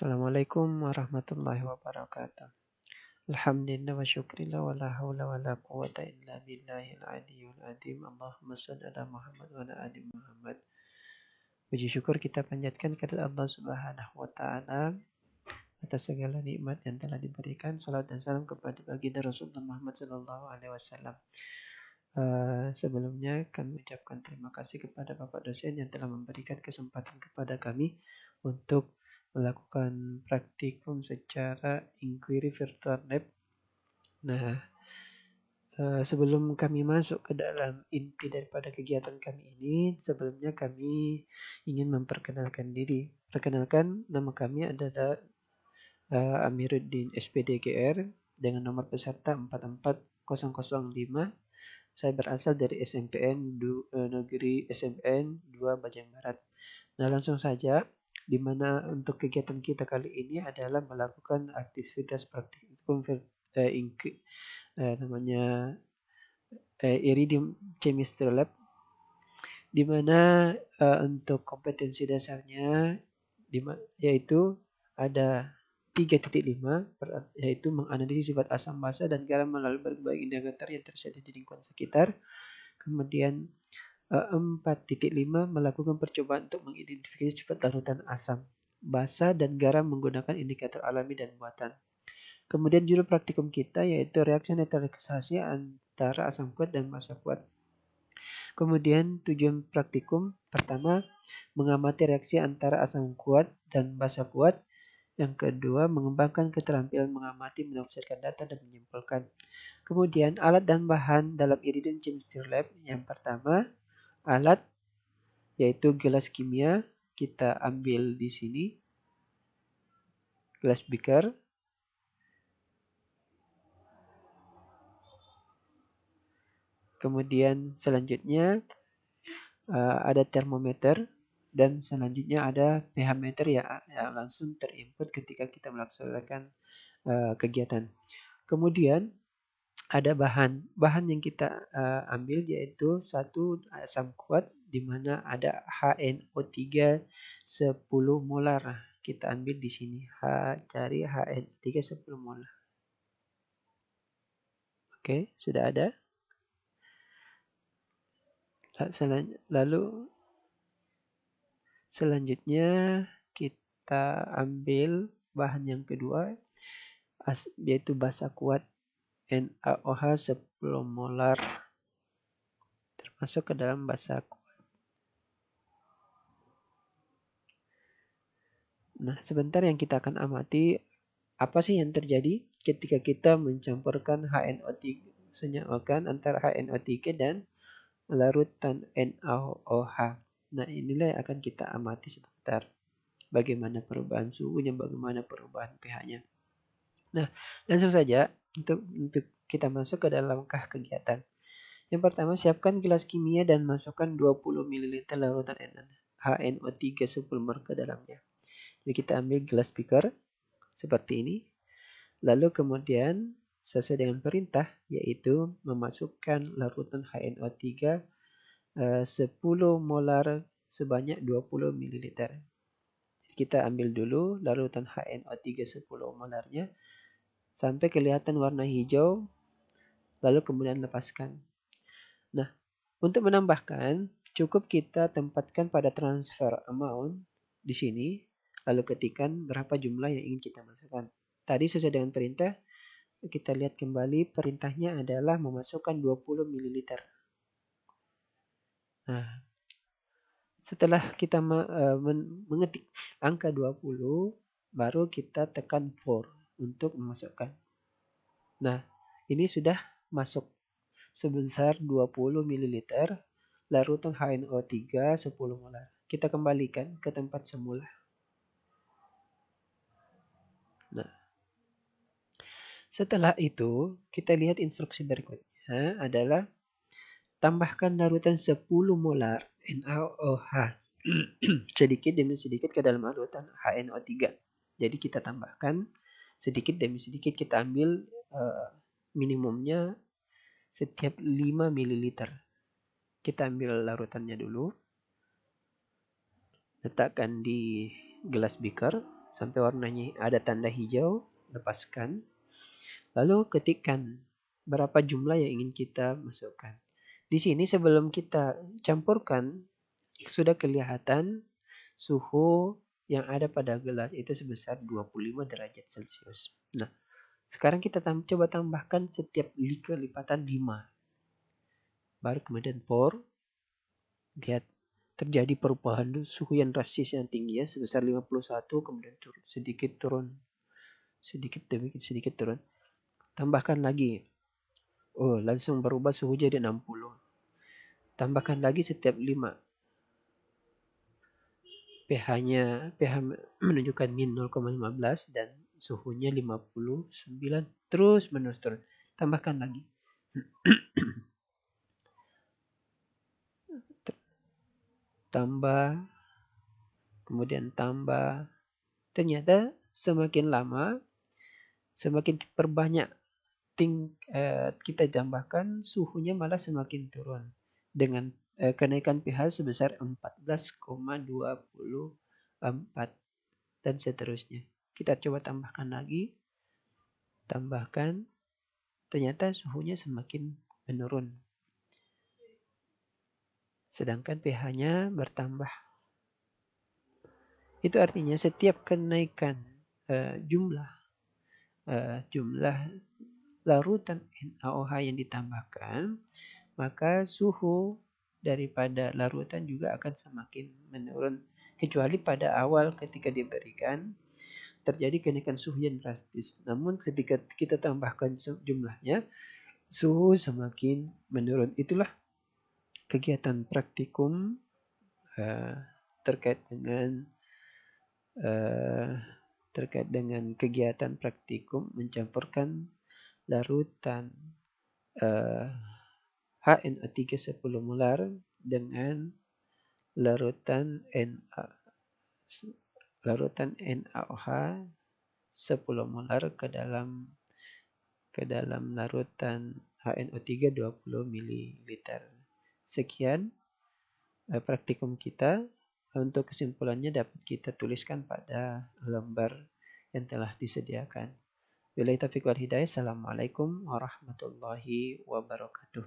Assalamualaikum warahmatullahi wabarakatuh. Alhamdulillah wa syukrillah wa la hawla wa la quwata illa billahil aliyyil azim. Allahumma shalli ala Muhammad wa ala ali Muhammad. Puji syukur kita panjatkan kepada Allah Subhanahu wa taala atas segala nikmat yang telah diberikan. Salam dan salam kepada baginda Rasulullah Muhammad sallallahu alaihi wasallam. Sebelumnya kami ucapkan terima kasih kepada Bapak dosen yang telah memberikan kesempatan kepada kami untuk melakukan praktikum secara inquiry virtual lab. Nah, sebelum kami masuk ke dalam inti daripada kegiatan kami ini, sebelumnya kami ingin memperkenalkan diri. Perkenalkan, nama kami adalah Amiruddin SPDGR dengan nomor peserta 44005. Saya berasal dari SMPN Negeri SMPN 2 Bajang Barat. Nah, langsung saja, di mana untuk kegiatan kita kali ini adalah melakukan aktivitas praktikum namanya Iridium Chemistry Lab, di mana untuk kompetensi dasarnya yaitu ada 3.5, yaitu menganalisis sifat asam basa dan garam melalui berbagai indikator yang tersedia di lingkungan sekitar. Kemudian 4.5 melakukan percobaan untuk mengidentifikasi sifat larutan asam basa dan garam menggunakan indikator alami dan buatan. Kemudian judul praktikum kita yaitu reaksi neutralisasi antara asam kuat dan basa kuat. Kemudian tujuan praktikum pertama, mengamati reaksi antara asam kuat dan basa kuat. Yang kedua, mengembangkan keterampilan mengamati, menafsirkan data, dan menyimpulkan. Kemudian alat dan bahan dalam Iridium Chemistry Lab. Yang pertama, alat yaitu gelas kimia. Kita ambil di sini gelas beaker. Kemudian selanjutnya ada termometer dan selanjutnya ada pH meter yang langsung terinput ketika kita melaksanakan kegiatan. Kemudian ada bahan yang kita ambil yaitu satu asam kuat di mana ada HNO3 10 molar. Kita ambil di sini. Cari HNO3 10 molar. Oke, sudah ada. Lalu selanjutnya kita ambil bahan yang kedua yaitu basa kuat NaOH 10 molar termasuk ke dalam basa kuat. Nah, sebentar yang kita akan amati apa sih yang terjadi ketika kita mencampurkan HNO3, senyawakan antara HNO3 dan larutan NaOH. Nah, inilah yang akan kita amati sebentar. Bagaimana perubahan suhunya, bagaimana perubahan pH-nya. Nah, langsung saja untuk kita masuk ke dalam langkah kegiatan. Yang pertama, siapkan gelas kimia dan masukkan 20 ml larutan HNO3 10 mol ke dalamnya. Jadi kita ambil gelas beaker seperti ini. Lalu kemudian sesuai dengan perintah yaitu memasukkan larutan HNO3 10 molar sebanyak 20 ml. Kita ambil dulu larutan HNO3 10 molarnya sampai kelihatan warna hijau, lalu kemudian lepaskan. Nah, untuk menambahkan cukup kita tempatkan pada transfer amount di sini, lalu ketikkan berapa jumlah yang ingin kita masukkan. Tadi sesuai dengan perintah, kita lihat kembali perintahnya adalah memasukkan 20 ml. Nah, setelah kita mengetik angka 20, baru kita tekan for untuk memasukkan. Nah, ini sudah masuk sebesar 20 ml larutan HNO3 10 molar. Kita kembalikan ke tempat semula. Nah, setelah itu kita lihat instruksi berikutnya adalah tambahkan larutan 10 molar NaOH sedikit demi sedikit ke dalam larutan HNO3. Jadi kita tambahkan sedikit demi sedikit, kita ambil minimumnya setiap 5 ml. Kita ambil larutannya dulu. Letakkan di gelas beaker. sampai warnanya ada tanda hijau, lepaskan. Lalu ketikkan berapa jumlah yang ingin kita masukkan. Di sini sebelum kita campurkan, sudah kelihatan suhu yang ada pada gelas itu sebesar 25 derajat Celcius. Nah, sekarang kita coba tambahkan setiap kelipatan 5. Baru kemudian pour. Lihat terjadi perubahan suhu yang drastis yang tinggi ya, sebesar 51, kemudian turun sedikit demi sedikit turun. Tambahkan lagi. Oh, langsung berubah suhu jadi 60. Tambahkan lagi setiap 5. pH menunjukkan min 0,15 dan suhunya 59, terus menerus turun. Tambahkan lagi. Tambah, kemudian tambah. Ternyata semakin lama, semakin perbanyak kita tambahkan, suhunya malah semakin turun. Dengan kenaikan pH sebesar 14,24 dan seterusnya. Kita coba tambahkan lagi. Tambahkan. Ternyata suhunya semakin menurun. Sedangkan pH-nya bertambah. Itu artinya setiap kenaikan jumlah larutan NaOH yang ditambahkan, maka suhu daripada larutan juga akan semakin menurun. Kecuali pada awal ketika diberikan terjadi kenaikan suhu yang drastis. Namun ketika kita tambahkan jumlahnya, suhu semakin menurun. Itulah kegiatan praktikum terkait dengan kegiatan praktikum mencampurkan larutan HNO3 10 molar dengan larutan NaOH 10 molar ke dalam larutan HNO3 20 ml. Sekian praktikum kita. Untuk kesimpulannya dapat kita tuliskan pada lembar yang telah disediakan. Wabillahi taufiq wal hidayah. Assalamualaikum warahmatullahi wabarakatuh.